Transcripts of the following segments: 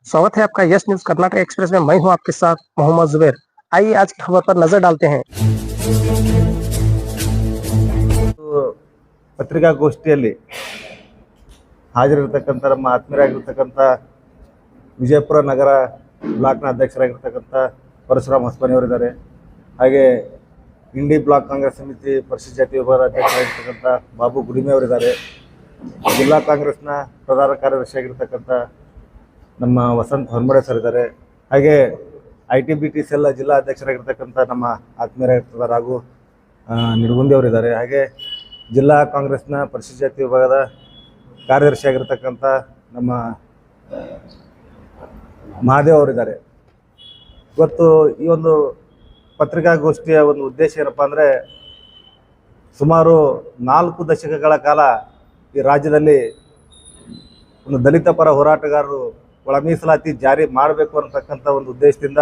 स्वागत है आपका यस न्यूज कर्नाटक एक्सप्रेस में। मैं हूं आपके साथ मोहम्मद जुबैर। आइए आज की खबर पर नजर डालते हैं। ಪತ್ರಿಕಾಗೋಷ್ಠಿಯಲ್ಲಿ ಹಾಜರಿರತಕ್ಕಂಥ ನಮ್ಮ ಆತ್ಮೀಯರಾಗಿರ್ತಕ್ಕಂಥ ವಿಜಯಪುರ ನಗರ ಬ್ಲಾಕ್ನ ಅಧ್ಯಕ್ಷರಾಗಿರ್ತಕ್ಕಂಥ ಪರಶುರಾಮ್ ಹೊಸಮನಿಯವರಿದ್ದಾರೆ. ಹಾಗೆ ಇಂಡಿ ಬ್ಲಾಕ್ ಕಾಂಗ್ರೆಸ್ ಸಮಿತಿ ಪರಿಶಿಷ್ಟ ಜಾತಿ ವಿಭಾಗದ ಅಧ್ಯಕ್ಷರಾಗಿರ್ತಕ್ಕಂಥ ಬಾಬು ಗುಡಿಮೆ ಅವರಿದ್ದಾರೆ. ಜಿಲ್ಲಾ ಕಾಂಗ್ರೆಸ್ನ ಪ್ರಧಾನ ಕಾರ್ಯದರ್ಶಿಯಾಗಿರ್ತಕ್ಕಂಥ ನಮ್ಮ ವಸಂತ್ ಹೊನ್ಮಡೆ ಸರ್ ಇದ್ದಾರೆ. ಹಾಗೆ ITBT ಸೆಲ್ ಜಿಲ್ಲಾ ಅಧ್ಯಕ್ಷರಾಗಿರ್ತಕ್ಕಂಥ ನಮ್ಮ ಆತ್ಮೀಯರಾಗಿರ್ತದ ರಾಘು ನಿಡಗುಂದಿ ಅವರಿದ್ದಾರೆ. ಹಾಗೆ ಜಿಲ್ಲಾ ಕಾಂಗ್ರೆಸ್ನ ಪರಿಶಿಷ್ಟ ಜಾತಿ ವಿಭಾಗದ ಕಾರ್ಯದರ್ಶಿಯಾಗಿರ್ತಕ್ಕಂಥ ನಮ್ಮ ಮಹಾದೇವ್ ಅವರಿದ್ದಾರೆ. ಇವತ್ತು ಈ ಒಂದು ಪತ್ರಿಕಾಗೋಷ್ಠಿಯ ಒಂದು ಉದ್ದೇಶ ಏನಪ್ಪ ಅಂದರೆ, ಸುಮಾರು 4 ದಶಕಗಳ ಕಾಲ ಈ ರಾಜ್ಯದಲ್ಲಿ ಒಂದು ದಲಿತ ಪರ ಹೋರಾಟಗಾರರು ಒಳ ಮೀಸಲಾತಿ ಜಾರಿ ಮಾಡಬೇಕು ಅನ್ನತಕ್ಕಂಥ ಒಂದು ಉದ್ದೇಶದಿಂದ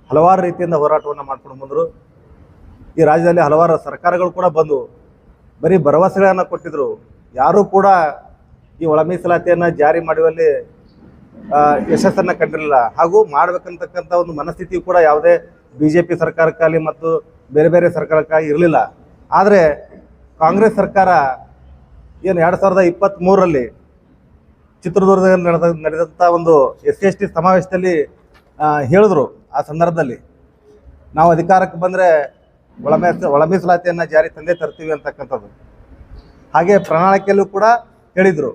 ಹಲವಾರು ರೀತಿಯಿಂದ ಹೋರಾಟವನ್ನು ಮಾಡ್ಕೊಂಡು ಬಂದರು. ಈ ರಾಜ್ಯದಲ್ಲಿ ಹಲವಾರು ಸರ್ಕಾರಗಳು ಕೂಡ ಬಂದು ಬರೀ ಭರವಸೆಗಳನ್ನು ಕೊಟ್ಟಿದ್ದರು. ಯಾರೂ ಕೂಡ ಈ ಒಳ ಮೀಸಲಾತಿಯನ್ನು ಜಾರಿ ಮಾಡುವಲ್ಲಿ ಯಶಸ್ಸನ್ನು ಕಂಡಿರಲಿಲ್ಲ. ಹಾಗೂ ಮಾಡಬೇಕಂತಕ್ಕಂಥ ಒಂದು ಮನಸ್ಥಿತಿ ಕೂಡ ಯಾವುದೇ BJP ಸರ್ಕಾರಕ್ಕಾಗಲಿ ಮತ್ತು ಬೇರೆ ಬೇರೆ ಸರ್ಕಾರಕ್ಕಾಗಿ ಇರಲಿಲ್ಲ. ಆದರೆ ಕಾಂಗ್ರೆಸ್ ಸರ್ಕಾರ ಏನು 2023ರಲ್ಲಿ ಚಿತ್ರದುರ್ಗದಲ್ಲಿ ನಡೆದಂಥ ಒಂದು SC/ST ಸಮಾವೇಶದಲ್ಲಿ ಹೇಳಿದ್ರು. ಆ ಸಂದರ್ಭದಲ್ಲಿ ನಾವು ಅಧಿಕಾರಕ್ಕೆ ಬಂದರೆ ಒಳ ಮೀಸಲಾತಿಯನ್ನು ಜಾರಿ ತಂದೆ ತರ್ತೀವಿ ಅಂತಕ್ಕಂಥದ್ದು. ಹಾಗೆ ಪ್ರಣಾಳಿಕೆಯಲ್ಲೂ ಕೂಡ ಹೇಳಿದರು,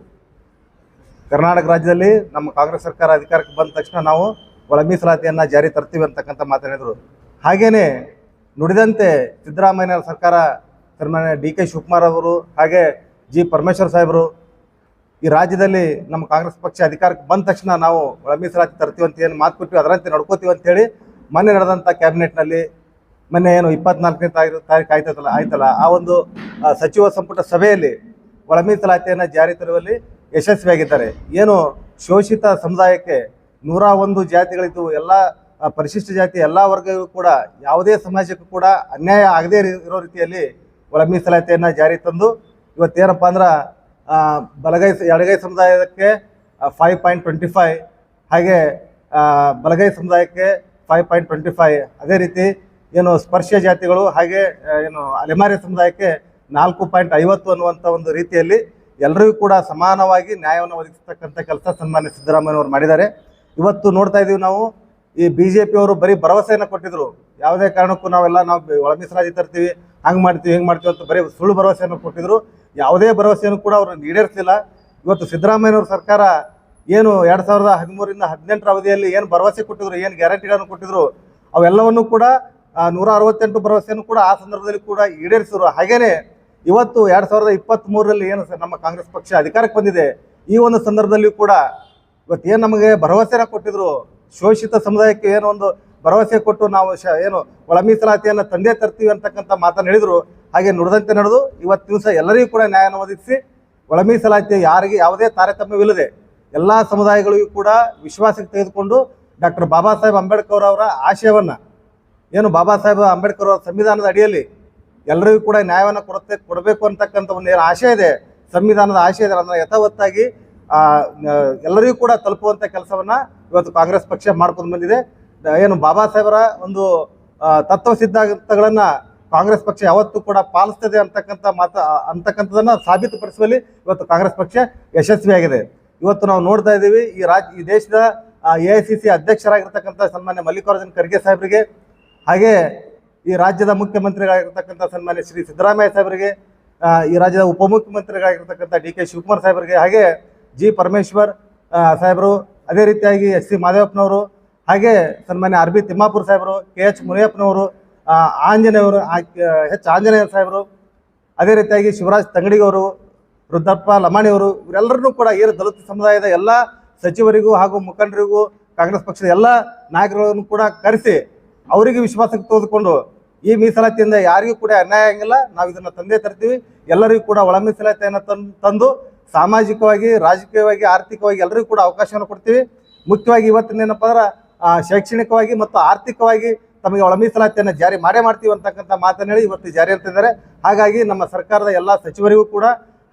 ಕರ್ನಾಟಕ ರಾಜ್ಯದಲ್ಲಿ ನಮ್ಮ ಕಾಂಗ್ರೆಸ್ ಸರ್ಕಾರ ಅಧಿಕಾರಕ್ಕೆ ಬಂದ ತಕ್ಷಣ ನಾವು ಒಳ ಮೀಸಲಾತಿಯನ್ನು ಜಾರಿ ತರ್ತೀವಿ ಅಂತಕ್ಕಂಥ ಮಾತನಾಡಿದರು. ಹಾಗೆಯೇ ನುಡಿದಂತೆ ಸಿದ್ದರಾಮಯ್ಯ ಸರ್ಕಾರ, ಸನ್ಮಾನ್ಯ DK ಶಿವಕುಮಾರ್ ಅವರು ಹಾಗೆ G ಪರಮೇಶ್ವರ್ ಸಾಹೇಬರು ಈ ರಾಜ್ಯದಲ್ಲಿ ನಮ್ಮ ಕಾಂಗ್ರೆಸ್ ಪಕ್ಷ ಅಧಿಕಾರಕ್ಕೆ ಬಂದ ತಕ್ಷಣ ನಾವು ಒಳ ಮೀಸಲಾತಿ ತರ್ತೀವಿ ಅಂತ ಏನು ಮಾತು ಕೊಟ್ಟಿವಿ ಅದರಂತೆ ನಡ್ಕೋತೀವಿ ಅಂತೇಳಿ ಮೊನ್ನೆ ನಡೆದಂಥ ಕ್ಯಾಬಿನೆಟ್ನಲ್ಲಿ, ಮೊನ್ನೆ ಏನು 24ನೇ ತಾರೀಕು ಆಯ್ತಲ್ಲ ಆ ಒಂದು ಸಚಿವ ಸಂಪುಟ ಸಭೆಯಲ್ಲಿ ಒಳ ಮೀಸಲಾತಿಯನ್ನು ಜಾರಿ ತರುವಲ್ಲಿ ಯಶಸ್ವಿಯಾಗಿದ್ದಾರೆ. ಏನು ಶೋಷಿತ ಸಮುದಾಯಕ್ಕೆ 101 ಜಾತಿಗಳಿದ್ದು ಎಲ್ಲ ಪರಿಶಿಷ್ಟ ಜಾತಿ ಎಲ್ಲ ವರ್ಗಗಳು ಕೂಡ ಯಾವುದೇ ಸಮಾಜಕ್ಕೂ ಕೂಡ ಅನ್ಯಾಯ ಆಗದೇ ಇರೋ ರೀತಿಯಲ್ಲಿ ಒಳ ಮೀಸಲಾತಿಯನ್ನು ಜಾರಿ ತಂದು ಇವತ್ತೇನಪ್ಪ ಅಂದ್ರೆ ಎಡಗೈ ಸಮುದಾಯಕ್ಕೆ 5.25, ಹಾಗೆ ಬಲಗೈ ಸಮುದಾಯಕ್ಕೆ 5.25, ಅದೇ ರೀತಿ ಏನು ಸ್ಪರ್ಶ ಜಾತಿಗಳು ಹಾಗೆ ಏನು ಅಲೆಮಾರಿ ಸಮುದಾಯಕ್ಕೆ 4.50 ಅನ್ನುವಂಥ ಒಂದು ರೀತಿಯಲ್ಲಿ ಎಲ್ಲರಿಗೂ ಕೂಡ ಸಮಾನವಾಗಿ ನ್ಯಾಯವನ್ನು ಒದಗಿಸ್ತಕ್ಕಂಥ ಕೆಲಸ ಸನ್ಮಾನ್ಯ ಸಿದ್ದರಾಮಯ್ಯನವರು ಮಾಡಿದ್ದಾರೆ. ಇವತ್ತು ನೋಡ್ತಾ ಇದ್ದೀವಿ ನಾವು, ಈ BJP ಅವರು ಬರೀ ಭರವಸೆಯನ್ನು ಕೊಟ್ಟಿದ್ರು. ಯಾವುದೇ ಕಾರಣಕ್ಕೂ ನಾವು ಒಳ ಮೀಸಲಾತಿ ತರ್ತೀವಿ, ಹಂಗೆ ಮಾಡ್ತೀವಿ ಹಿಂಗೆ ಮಾಡ್ತೀವಿ ಅಂತ ಬರೀ ಸುಳ್ಳು ಭರವಸೆಯನ್ನು ಕೊಟ್ಟಿದ್ರು. ಯಾವುದೇ ಭರವಸೆಯನ್ನು ಕೂಡ ಅವರು ಈಡೇರಿಸಲಿಲ್ಲ. ಇವತ್ತು ಸಿದ್ದರಾಮಯ್ಯನವ್ರ ಸರ್ಕಾರ ಏನು 2013ರಿಂದ 18ರ ಅವಧಿಯಲ್ಲಿ ಏನು ಭರವಸೆ ಕೊಟ್ಟಿದ್ರು, ಏನು ಗ್ಯಾರಂಟಿಗಳನ್ನು ಕೊಟ್ಟಿದ್ರು, ಅವೆಲ್ಲವನ್ನೂ ಕೂಡ 168 ಭರವಸೆಯನ್ನು ಕೂಡ ಆ ಸಂದರ್ಭದಲ್ಲಿ ಕೂಡ ಈಡೇರಿಸಿದ್ರು. ಹಾಗೇನೆ ಇವತ್ತು 2023ರಲ್ಲಿ ಏನು ನಮ್ಮ ಕಾಂಗ್ರೆಸ್ ಪಕ್ಷ ಅಧಿಕಾರಕ್ಕೆ ಬಂದಿದೆ, ಈ ಒಂದು ಸಂದರ್ಭದಲ್ಲಿ ಕೂಡ ಇವತ್ತೇನು ನಮಗೆ ಭರವಸೆನ ಕೊಟ್ಟಿದ್ರು, ಶೋಷಿತ ಸಮುದಾಯಕ್ಕೆ ಏನೋ ಒಂದು ಭರವಸೆ ಕೊಟ್ಟು ನಾವು ಏನು ಒಳ ಮೀಸಲಾತಿಯನ್ನು ತಂದೆ ತರ್ತೀವಿ ಅಂತಕ್ಕಂಥ ಮಾತನ್ನು ಹೇಳಿದರು. ಹಾಗೆ ನುಡಿದಂತೆ ನಡೆದು ಇವತ್ತು ದಿವಸ ಎಲ್ಲರಿಗೂ ಕೂಡ ನ್ಯಾಯವನ್ನು ಒದಗಿಸಿ ಒಳ ಮೀಸಲಾತಿ ಯಾರಿಗೆ ಯಾವುದೇ ತಾರತಮ್ಯವಿಲ್ಲದೆ ಎಲ್ಲ ಸಮುದಾಯಗಳಿಗೂ ಕೂಡ ವಿಶ್ವಾಸಕ್ಕೆ ತೆಗೆದುಕೊಂಡು ಡಾಕ್ಟರ್ ಬಾಬಾ ಸಾಹೇಬ್ ಅಂಬೇಡ್ಕರ್ ಅವರ ಆಶಯವನ್ನು, ಏನು ಬಾಬಾ ಸಾಹೇಬ್ ಅಂಬೇಡ್ಕರ್ ಅವರ ಸಂವಿಧಾನದ ಅಡಿಯಲ್ಲಿ ಎಲ್ಲರಿಗೂ ಕೂಡ ನ್ಯಾಯವನ್ನು ಕೊಡಬೇಕು ಅಂತಕ್ಕಂಥ ಒಂದು ಏನು ಆಶಯ ಇದೆ, ಸಂವಿಧಾನದ ಆಶಯ ಇದೆ, ಅದನ್ನು ಯಥಾವತ್ತಾಗಿ ಎಲ್ಲರಿಗೂ ಕೂಡ ತಲುಪುವಂಥ ಕೆಲಸವನ್ನು ಇವತ್ತು ಕಾಂಗ್ರೆಸ್ ಪಕ್ಷ ಮಾಡ್ಕೊಂಡು ಬಂದಿದೆ. ಏನು ಬಾಬಾ ಸಾಹೇಬರ ಒಂದು ತತ್ವ ಸಿದ್ಧಾಂತಗಳನ್ನು ಕಾಂಗ್ರೆಸ್ ಪಕ್ಷ ಯಾವತ್ತೂ ಕೂಡ ಪಾಲಿಸ್ತದೆ ಅಂತಕ್ಕಂಥದ್ದನ್ನು ಸಾಬೀತುಪಡಿಸುವಲ್ಲಿ ಇವತ್ತು ಕಾಂಗ್ರೆಸ್ ಪಕ್ಷ ಯಶಸ್ವಿಯಾಗಿದೆ. ಇವತ್ತು ನಾವು ನೋಡ್ತಾ ಇದ್ದೀವಿ, ಈ ದೇಶದ AICC ಅಧ್ಯಕ್ಷರಾಗಿರ್ತಕ್ಕಂಥ ಸನ್ಮಾನ್ಯ ಮಲ್ಲಿಕಾರ್ಜುನ್ ಖರ್ಗೆ ಸಾಹೇಬರಿಗೆ, ಹಾಗೆ ಈ ರಾಜ್ಯದ ಮುಖ್ಯಮಂತ್ರಿಗಳಾಗಿರ್ತಕ್ಕಂಥ ಸನ್ಮಾನ್ಯ ಶ್ರೀ ಸಿದ್ದರಾಮಯ್ಯ ಸಾಹೇಬರಿಗೆ, ಈ ರಾಜ್ಯದ ಉಪಮುಖ್ಯಮಂತ್ರಿಗಳಾಗಿರ್ತಕ್ಕಂಥ DK ಶಿವಕುಮಾರ್ ಸಾಹೇಬರಿಗೆ, ಹಾಗೆ G ಪರಮೇಶ್ವರ್ ಸಾಹೇಬರು, ಅದೇ ರೀತಿಯಾಗಿ SC ಮಾದೇವಪ್ಪನವರು, ಹಾಗೆ ಸನ್ಮಾನ್ಯ RB ತಿಮ್ಮಾಪುರ್ ಸಾಹೇಬರು, KH ಮುನಿಯಪ್ಪನವರು, ಆಂಜನೇಯವರು, H ಆಂಜನೇಯ ಸಾಹೇಬರು, ಅದೇ ರೀತಿಯಾಗಿ ಶಿವರಾಜ್ ತಂಗಡಿಗವರು, ರುದ್ರಪ್ಪ ಲಮಾಣಿಯವರು, ಇವರೆಲ್ಲರನ್ನೂ ಕೂಡ ಏನು ದಲಿತ ಸಮುದಾಯದ ಎಲ್ಲ ಸಚಿವರಿಗೂ ಹಾಗೂ ಮುಖಂಡರಿಗೂ ಕಾಂಗ್ರೆಸ್ ಪಕ್ಷದ ಎಲ್ಲ ನಾಯಕರುಗಳನ್ನು ಕೂಡ ಕರೆಸಿ ಅವರಿಗೆ ವಿಶ್ವಾಸಕ್ಕೆ ತೆಗೆದುಕೊಂಡು ಈ ಮೀಸಲಾತಿಯಿಂದ ಯಾರಿಗೂ ಕೂಡ ಅನ್ಯಾಯ ಆಗಿಲ್ಲ, ನಾವು ಇದನ್ನು ತಂದೆ ತರ್ತೀವಿ, ಎಲ್ಲರಿಗೂ ಕೂಡ ಒಳ ಮೀಸಲಾತಿಯನ್ನು ತಂದು ಸಾಮಾಜಿಕವಾಗಿ, ರಾಜಕೀಯವಾಗಿ, ಆರ್ಥಿಕವಾಗಿ ಎಲ್ಲರಿಗೂ ಕೂಡ ಅವಕಾಶವನ್ನು ಕೊಡ್ತೀವಿ. ಮುಖ್ಯವಾಗಿ ಇವತ್ತಿನ ಏನಪ್ಪ ಅಂದ್ರೆ ಶೈಕ್ಷಣಿಕವಾಗಿ ಮತ್ತು ಆರ್ಥಿಕವಾಗಿ ತಮಗೆ ಒಳ ಮೀಸಲಾತಿಯನ್ನು ಜಾರಿ ಮಾಡೇ ಮಾಡ್ತೀವಿ ಅಂತಕ್ಕಂಥ ಮಾತನ್ನು ಹೇಳಿ ಇವತ್ತು ಜಾರಿ ಅಂತಿದ್ದಾರೆ. ಹಾಗಾಗಿ ನಮ್ಮ ಸರ್ಕಾರದ ಎಲ್ಲ ಸಚಿವರಿಗೂ ಕೂಡ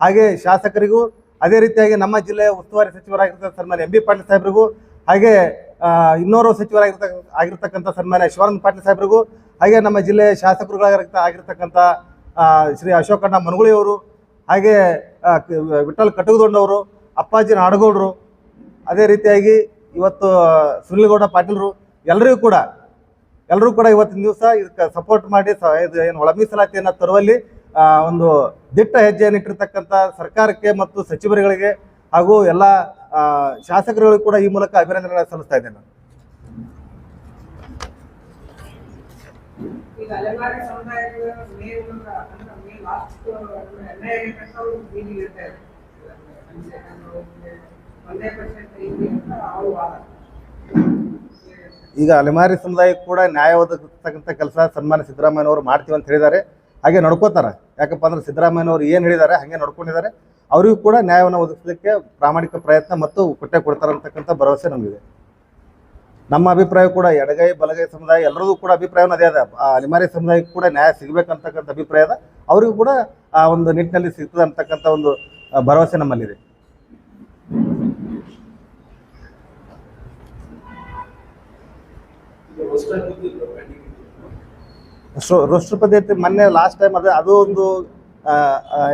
ಹಾಗೆ ಶಾಸಕರಿಗೂ ಅದೇ ರೀತಿಯಾಗಿ ನಮ್ಮ ಜಿಲ್ಲೆಯ ಉಸ್ತುವಾರಿ ಸಚಿವರಾಗಿರ್ತಕ್ಕಂಥ ಸನ್ಮಾನ್ಯ ಎಂ ಬಿ ಪಾಟೀಲ್ ಸಾಹೇಬ್ರಿಗೂ ಹಾಗೆ ಇನ್ನೋರ್ವ ಸಚಿವರಾಗಿರ್ತಕ್ಕಂಥ ಸನ್ಮಾನ್ಯ ಶಿವಾನಂದ ಪಾಟೀಲ್ ಸಾಹೇಬ್ರಿಗೂ ಹಾಗೆ ನಮ್ಮ ಜಿಲ್ಲೆಯ ಶಾಸಕರುಗಳಾಗಿರ್ತಕ್ಕಂಥ ಶ್ರೀ ಅಶೋಕಣ್ಣ ಮನಗುಳಿಯವರು ಹಾಗೆ ವಿಠಲ್ ಕಟಗದೊಂಡವರು ಅಪ್ಪಾಜಿ ನಾಡಗೌಡರು ಅದೇ ರೀತಿಯಾಗಿ ಇವತ್ತು ಸುನಿಲ್ಗೌಡ ಪಾಟೀಲ್ರು ಎಲ್ಲರೂ ಕೂಡ ಇವತ್ತಿನ ದಿವಸ ಇದಕ್ಕೆ ಸಪೋರ್ಟ್ ಮಾಡಿ ಇದು ಏನು ಒಳ ಮೀಸಲಾತಿಯನ್ನು ತರುವಲ್ಲಿ ಒಂದು ದಿಟ್ಟ ಹೆಜ್ಜೆಯನ್ನು ಇಟ್ಟಿರ್ತಕ್ಕಂಥ ಸರ್ಕಾರಕ್ಕೆ ಮತ್ತು ಸಚಿವರುಗಳಿಗೆ ಹಾಗೂ ಎಲ್ಲ ಶಾಸಕರುಗಳಿಗೂ ಕೂಡ ಈ ಮೂಲಕ ಅಭಿನಂದನೆಗಳನ್ನು ಸಲ್ಲಿಸ್ತಾ ಇದ್ದೇನೆ ನಾನು. ಈಗ ಅಲೆಮಾರಿ ಸಮುದಾಯಕ್ಕೆ ಕೂಡ ನ್ಯಾಯ ಒದಗಿಸ್ತಕ್ಕಂಥ ಕೆಲಸ ಸನ್ಮಾನ್ಯ ಸಿದ್ದರಾಮಯ್ಯನವರು ಮಾಡ್ತೀವಿ ಅಂತ ಹೇಳಿದ್ದಾರೆ. ಹಾಗೆ ನಡ್ಕೋತಾರೆ. ಯಾಕಪ್ಪ ಅಂದ್ರೆ ಸಿದ್ದರಾಮಯ್ಯನವರು ಏನು ಹೇಳಿದ್ದಾರೆ ಹಾಗೆ ನಡ್ಕೊಂಡಿದ್ದಾರೆ. ಅವರಿಗೂ ಕೂಡ ನ್ಯಾಯವನ್ನು ಒದಗಿಸಲಿಕ್ಕೆ ಪ್ರಾಮಾಣಿಕ ಪ್ರಯತ್ನ ಮತ್ತು ಕೊಡ್ತಾರೆ ಅಂತಕ್ಕಂಥ ಭರವಸೆ ನಮಗಿದೆ. ನಮ್ಮ ಅಭಿಪ್ರಾಯ ಕೂಡ ಎಡಗೈ ಬಲಗೈ ಸಮುದಾಯ ಎಲ್ಲರದು ಕೂಡ ಅಭಿಪ್ರಾಯವೂ ಅದೇ ಅದ. ಅಲೆಮಾರಿ ಸಮುದಾಯಕ್ಕೆ ಕೂಡ ನ್ಯಾಯ ಸಿಗಬೇಕಂತಕ್ಕಂಥ ಅಭಿಪ್ರಾಯ ಅದ. ಅವರಿಗೂ ಕೂಡ ಆ ಒಂದು ನಿಟ್ಟಿನಲ್ಲಿ ಸಿಗ್ತದೆ ಅಂತಕ್ಕಂಥ ಒಂದು ಭರವಸೆ ನಮ್ಮಲ್ಲಿದೆ. ರೋಸ್ಟರ್ ಪದ್ಧತಿ ಮೊನ್ನೆ ಲಾಸ್ಟ್ ಟೈಮ್ ಅದು ಒಂದು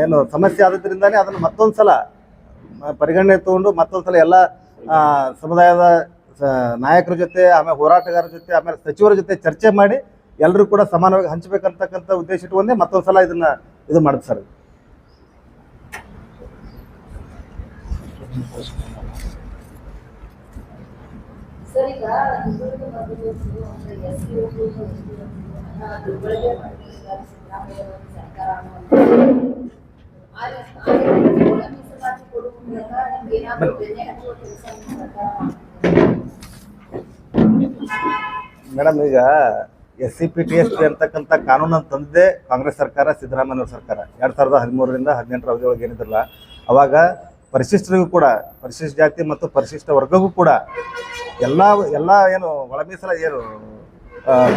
ಏನು ಸಮಸ್ಯೆ ಆದ್ರಿಂದಾನೇ ಅದನ್ನು ಮತ್ತೊಂದು ಸಲ ಪರಿಗಣನೆ ತಗೊಂಡು ಮತ್ತೊಂದು ಸಲ ಎಲ್ಲ ಸಮುದಾಯದ ನಾಯಕರ ಜೊತೆ ಆಮೇಲೆ ಹೋರಾಟಗಾರರ ಜೊತೆ ಆಮೇಲೆ ಸಚಿವರ ಜೊತೆ ಚರ್ಚೆ ಮಾಡಿ ಎಲ್ಲರೂ ಕೂಡ ಸಮಾನವಾಗಿ ಹಂಚಬೇಕಂತಕ್ಕಂಥ ಉದ್ದೇಶ ಇಟ್ಟುಕೊಂಡೇ ಮತ್ತೊಂದು ಸಲ ಇದು ಮಾಡುತ್ತೆ ಸರ್. ಸರ್, ಈಗ ಹಿಂದುಳಿದ ವರ್ಗದವರು ಎಸ್ಸಿ ದುರ್ಬಳಕೆ ಮಾಡ್ತಿದ್ದಾರೆ ಸಿದ್ದರಾಮಯ್ಯ ಸರ್ಕಾರ ಮೀಸಲಾತಿ ಕೊಡುವ ಮೂಲಕ ನಿಮ್ಗೆ ಏನಾದರೂ ಬೆಲೆ ಹಚ್ಚುವ ಕೆಲಸ ಸರ್ಕಾರ ಮೇಡಮ್, ಈಗ SCPTSP ಅಂತಕ್ಕಂಥ ಕಾನೂನನ್ನು ತಂದಿದ್ದೇ ಕಾಂಗ್ರೆಸ್ ಸರ್ಕಾರ, ಸಿದ್ದರಾಮಯ್ಯ ಸರ್ಕಾರ 2013ರಿಂದ 18 ಅವಧಿಯೊಳಗೆ ಏನಿದ್ರಲ್ಲ ಅವಾಗ ಪರಿಶಿಷ್ಟರಿಗೂ ಕೂಡ ಪರಿಶಿಷ್ಟ ಜಾತಿ ಮತ್ತು ಪರಿಶಿಷ್ಟ ವರ್ಗಕ್ಕೂ ಕೂಡ ಎಲ್ಲ ಏನು ಒಳ ಏನು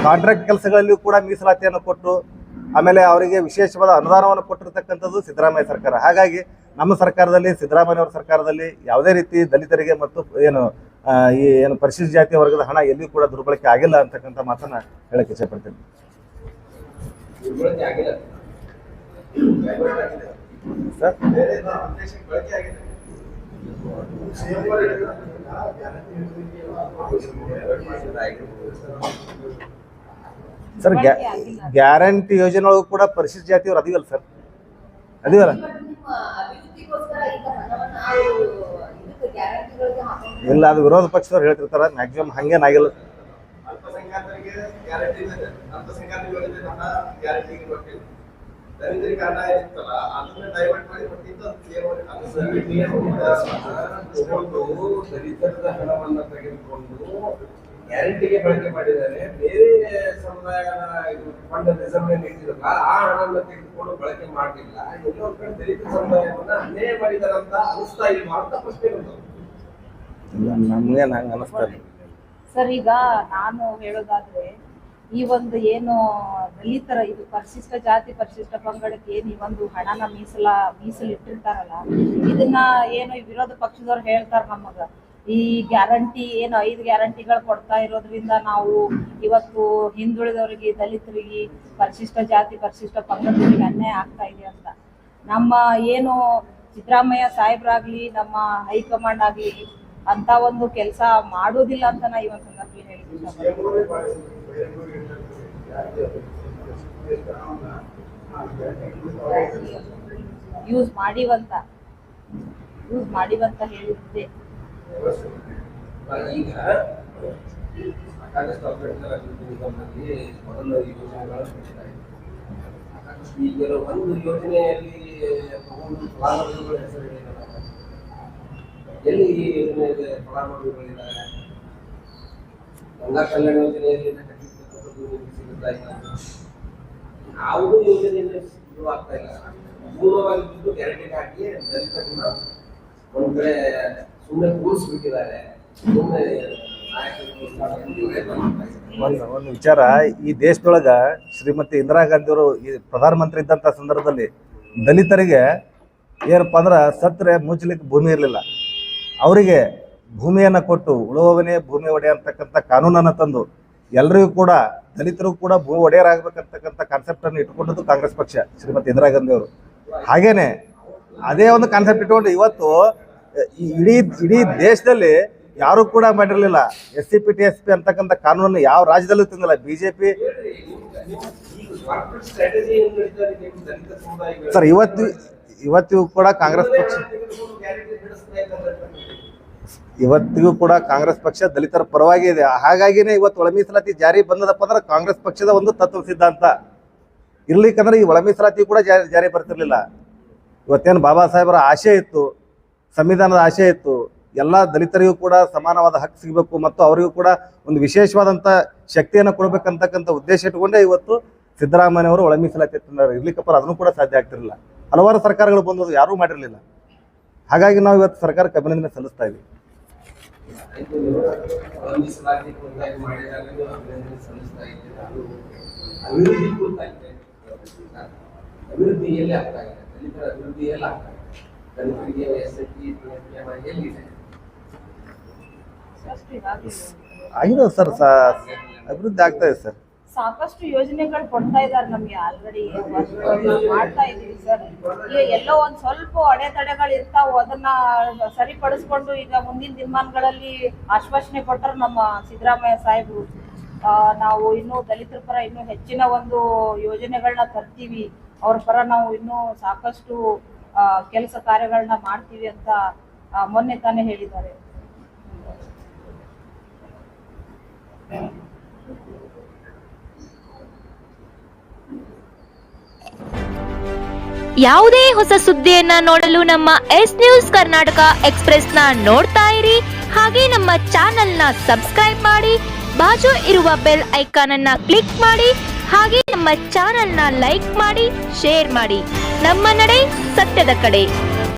ಕಾಂಟ್ರಾಕ್ಟ್ ಕೆಲಸಗಳಲ್ಲಿಯೂ ಕೂಡ ಮೀಸಲಾತಿಯನ್ನು ಕೊಟ್ಟು ಆಮೇಲೆ ಅವರಿಗೆ ವಿಶೇಷವಾದ ಅನುದಾನವನ್ನು ಕೊಟ್ಟಿರ್ತಕ್ಕಂಥದ್ದು ಸಿದ್ದರಾಮಯ್ಯ ಸರ್ಕಾರ. ಹಾಗಾಗಿ ನಮ್ಮ ಸರ್ಕಾರದಲ್ಲಿ ಸಿದ್ದರಾಮಯ್ಯವ್ರ ಸರ್ಕಾರದಲ್ಲಿ ಯಾವುದೇ ರೀತಿ ದಲಿತರಿಗೆ ಮತ್ತು ಈ ಪರಿಶಿಷ್ಟ ಜಾತಿಯ ವರ್ಗದ ಹಣ ಎಲ್ಲಿಯೂ ಕೂಡ ದುರ್ಬಳಕೆ ಆಗಿಲ್ಲ ಅಂತಕ್ಕಂಥ ಮಾತನ್ನ ಹೇಳಕ್ಕೆ ಇಷ್ಟಪಡ್ತೀನಿ. ಸರ್ ಗ್ಯಾರಂಟಿ ಯೋಜನೆ ಒಳಗೂ ಕೂಡ ಪರಿಶಿಷ್ಟ ಜಾತಿಯವರು ಅದಿವಲ್ಲ ಸರ್, ಅದಿವಲ್ಲ? ಇಲ್ಲ, ಅದು ವಿರೋಧ ಪಕ್ಷದವ್ರು ಹೇಳ್ತಿರ್ತಾರ. ಮ್ಯಾಕ್ಸಿಮಮ್ ಹಂಗೇನಾಗಿಲ್ಲ. ಗ್ಯಾರಂಟಿಗೆ ಬಳಕೆ ಮಾಡಿದ್ದಾರೆ. ಬೇರೆ ಸಮುದಾಯದ ಫಂಡ್ ರಿಸರ್ವ್ ಇಟ್ಟಿರಲ್ಲ, ಆ ಹಣವನ್ನು ತೆಗೆದುಕೊಂಡು ಬಳಕೆ ಮಾಡಲಿಲ್ಲ. ಎಲ್ಲೊಂದ್ ಕಡೆ ದಲಿತ ಸಮುದಾಯವನ್ನ ಅನ್ಯಾಯ ಮಾಡಿದಾರೆ ಅಂತ ಅನಿಸ್ತಾ ಇಲ್ಲ ಅಂತ ಪ್ರಶ್ನೆ ಬಂತು. ನಮ್ಗೇನು ಹಂಗೆ ಅನಿಸ್ತಾರೆ ಸರ್. ಈಗ ನಾನು ಹೇಳೋದಾದ್ರೆ ಈ ಒಂದು ಏನು ದಲಿತರ ಇದು ಪರಿಶಿಷ್ಟ ಜಾತಿ ಪರಿಶಿಷ್ಟ ಪಂಗಡಕ್ಕೆ ಏನು ಈ ಒಂದು ಹಣನ ಮೀಸಲಿಟ್ಟಿರ್ತಾರಲ್ಲ, ಇದನ್ನ ಏನು ವಿರೋಧ ಪಕ್ಷದವ್ರು ಹೇಳ್ತಾರ ನಮಗ ಈ ಗ್ಯಾರಂಟಿ ಏನು 5 ಗ್ಯಾರಂಟಿಗಳು ಕೊಡ್ತಾ ಇರೋದ್ರಿಂದ ನಾವು ಇವತ್ತು ಹಿಂದುಳಿದವರಿಗೆ ದಲಿತರಿಗೆ ಪರಿಶಿಷ್ಟ ಜಾತಿ ಪರಿಶಿಷ್ಟ ಪಂಗಡಗಳಿಗೆ ಅನ್ಯಾಯ ಆಗ್ತಾ ಇದೆ ಅಂತ. ನಮ್ಮ ಏನು ಸಿದ್ದರಾಮಯ್ಯ ಸಾಹೇಬ್ರಾಗ್ಲಿ ನಮ್ಮ ಹೈಕಮಾಂಡ್ ಆಗ್ಲಿ ಅಂತ ಒಂದು ಕೆಲಸ ಮಾಡೋದಿಲ್ಲ ಅಂತ ನಾ ಈ ಒಂದು ಸಂದರ್ಭದಲ್ಲಿ ಹೇಳಿದ್ದೀನಿ. ಯೂಸ್ ಮಾಡಿವಂತ ಹೇಳಿದ್ದೆ. ಈಗ ಸಾಕಷ್ಟು ಅಭ್ಯರ್ಥಿಗಳಲ್ಲಿ ಮೊದಲು ಯೋಜನೆಗಳು ಸಾಕಷ್ಟು ಈಗ ಒಂದು ಯೋಜನೆಯಲ್ಲಿ ತಗೊಂಡು ಫಲಾನುಭವಿಗಳ ಹೆಸರು ಎಲ್ಲಿ ಈ ಯೋಜನೆಯಲ್ಲಿ ಫಲಾನುಭವಿಗಳಿದ್ದಾರೆ? ಗಂಗಾ ಕಲ್ಯಾಣ ಯೋಜನೆಯಲ್ಲಿ ಸಿಗುತ್ತಾ ಇಲ್ಲ, ಯಾವುದೂ ಯೋಜನೆಯಲ್ಲಿ ಶುರುವಾಗ್ತಾ ಇಲ್ಲ. ಮೂಲವಾಗಿದ್ದು ಗ್ಯಾರಂಟಿ ಹಾಕಿ ದಲಿತರನ್ನ ಒಂದ್ ಕಡೆ ಸುಮ್ಮನೆ ಕೂರಿಸ್ಬಿಟ್ಟಿದ್ದಾರೆ. ಸುಮ್ಮನೆ ಒಂದು ವಿಚಾರ, ಈ ದೇಶದೊಳಗ ಶ್ರೀಮತಿ ಇಂದಿರಾ ಗಾಂಧಿ ಅವರು ಈ ಪ್ರಧಾನಮಂತ್ರಿ ಇದ್ದಂಥ ಸಂದರ್ಭದಲ್ಲಿ ದಲಿತರಿಗೆ ಏನಪ್ಪ ಅಂದ್ರೆ ಸತ್ರೆ ಮುಚ್ಚಲಿಕ್ಕೆ ಭೂಮಿ ಇರಲಿಲ್ಲ. ಅವರಿಗೆ ಭೂಮಿಯನ್ನು ಕೊಟ್ಟು ಉಳುವವನೇ ಭೂಮಿ ಒಡೆಯ ಅಂತಕ್ಕಂಥ ಕಾನೂನನ್ನು ತಂದು ಎಲ್ಲರಿಗೂ ಕೂಡ ದಲಿತರಿಗೂ ಕೂಡ ಭೂ ಒಡೆಯರಾಗಬೇಕಂತಕ್ಕಂಥ ಕಾನ್ಸೆಪ್ಟನ್ನು ಇಟ್ಕೊಂಡದ್ದು ಕಾಂಗ್ರೆಸ್ ಪಕ್ಷ, ಶ್ರೀಮತಿ ಇಂದಿರಾ ಗಾಂಧಿ ಅವರು. ಹಾಗೇನೆ ಅದೇ ಒಂದು ಕಾನ್ಸೆಪ್ಟ್ ಇಟ್ಕೊಂಡು ಇವತ್ತು ಇಡೀ ದೇಶದಲ್ಲಿ ಯಾರು ಕೂಡ ಮಾಡಿರಲಿಲ್ಲ. SCP TSP ಅಂತಕ್ಕಂಥ ಕಾನೂನನ್ನು ಯಾವ ರಾಜ್ಯದಲ್ಲೂ ತಂದಿಲ್ಲ ಬಿಜೆಪಿ. ಸರ್ ಇವತ್ತಿಗೂ ಕೂಡ ಕಾಂಗ್ರೆಸ್ ಪಕ್ಷ ದಲಿತರ ಪರವಾಗಿ ಇದೆ. ಹಾಗಾಗಿನೇ ಇವತ್ತು ಒಳ ಮೀಸಲಾತಿ ಜಾರಿ ಬಂದದಪ್ಪ ಅಂದ್ರೆ ಕಾಂಗ್ರೆಸ್ ಪಕ್ಷದ ಒಂದು ತತ್ವ ಸಿದ್ಧಾಂತ ಇರ್ಲಿಕ್ಕಂದ್ರೆ ಈ ಒಳ ಮೀಸಲಾತಿ ಕೂಡ ಜಾರಿ ಬರ್ತಿರ್ಲಿಲ್ಲ. ಇವತ್ತೇನು ಬಾಬಾ ಸಾಹೇಬರ ಆಶೆ ಇತ್ತು, ಸಂವಿಧಾನದ ಆಶೆ ಇತ್ತು, ಎಲ್ಲ ದಲಿತರಿಗೂ ಕೂಡ ಸಮಾನವಾದ ಹಕ್ಕು ಸಿಗಬೇಕು ಮತ್ತು ಅವರಿಗೂ ಕೂಡ ಒಂದು ವಿಶೇಷವಾದಂಥ ಶಕ್ತಿಯನ್ನು ಕೊಡಬೇಕಂತಕ್ಕಂಥ ಉದ್ದೇಶ ಇಟ್ಕೊಂಡೇ ಇವತ್ತು ಸಿದ್ದರಾಮಯ್ಯವರು ಒಳ ಮೀಸಲಾತಿ ತಂದರು. ಇರ್ಲಿಕ್ಕಪ್ಪ ಅದನ್ನು ಕೂಡ ಸಾಧ್ಯ ಆಗ್ತಿರಲಿಲ್ಲ. ಹಲವಾರು ಸರ್ಕಾರಗಳು ಬಂದದ್ದು ಯಾರೂ ಮಾಡಿರಲಿಲ್ಲ. ಹಾಗಾಗಿ ನಾವು ಇವತ್ತು ಸರ್ಕಾರಕ್ಕೆ ಅಭಿನಂದನೆ ಸಲ್ಲಿಸ್ತಾ ಇದ್ದೀವಿ. ಅಭಿವೃದ್ಧಿ ಎಲ್ಲಿ ಆಗ್ತಾ ಇದೆ? ದಲಿತರ ಅಭಿವೃದ್ಧಿ ಎಲ್ಲ ಆಗ್ತಾ ಇದೆ? ದಲಿತರಿಗೆ SCP ಎಲ್ಲಿದೆ? ಆಗಿದೆ ಸರ್, ಅಭಿವೃದ್ಧಿ ಆಗ್ತಾ ಇದೆ ಸರ್. ಸಾಕಷ್ಟು ಯೋಜನೆಗಳು ಕೊಡ್ತಾ ಇದ್ದಾರೆ ನಮ್ಗೆ ಆಲ್ರೆಡಿ ಮಾಡ್ತಾ ಇದೀವಿ ಸರ್. ಈಗ ಎಲ್ಲೋ ಒಂದ್ ಸ್ವಲ್ಪ ಅಡೆತಡೆಗಳು ಇರ್ತಾವ, ಅದನ್ನ ಸರಿಪಡಿಸ್ಕೊಂಡು ಈಗ ಮುಂದಿನ ದಿನಮಾನಗಳಲ್ಲಿ ಆಶ್ವಾಸನೆ ಕೊಟ್ಟರು ನಮ್ಮ ಸಿದ್ದರಾಮಯ್ಯ ಸಾಹೇಬರು. ನಾವು ಇನ್ನೂ ದಲಿತರ ಪರ ಇನ್ನೂ ಹೆಚ್ಚಿನ ಒಂದು ಯೋಜನೆಗಳನ್ನ ತರ್ತೀವಿ, ಅವ್ರ ಪರ ನಾವು ಇನ್ನೂ ಸಾಕಷ್ಟು ಕೆಲಸ ಕಾರ್ಯಗಳನ್ನ ಮಾಡ್ತೀವಿ ಅಂತ ಮೊನ್ನೆ ತಾನೇ ಹೇಳಿದ್ದಾರೆ. ಯಾವುದೇ ಹೊಸ ಸುದ್ದಿಯನ್ನ ನೋಡಲು ನಮ್ಮ ಎಸ್ ನ್ಯೂಸ್ ಕರ್ನಾಟಕ ಎಕ್ಸ್‌ಪ್ರೆಸ್ನ ನೋಡ್ತಾ ಇರಿ. ಹಾಗೆ ನಮ್ಮ ಚಾನೆಲ್ನ ಸಬ್ಸ್ಕ್ರೈಬ್ ಮಾಡಿ, ಬಾಜು ಇರುವ ಬೆಲ್ ಐಕಾನ್ ಅನ್ನ ಕ್ಲಿಕ್ ಮಾಡಿ. ಹಾಗೆ ನಮ್ಮ ಚಾನೆಲ್ನ ಲೈಕ್ ಮಾಡಿ, ಶೇರ್ ಮಾಡಿ. ನಮ್ಮ ನಡೆ ಸತ್ಯದ ಕಡೆ.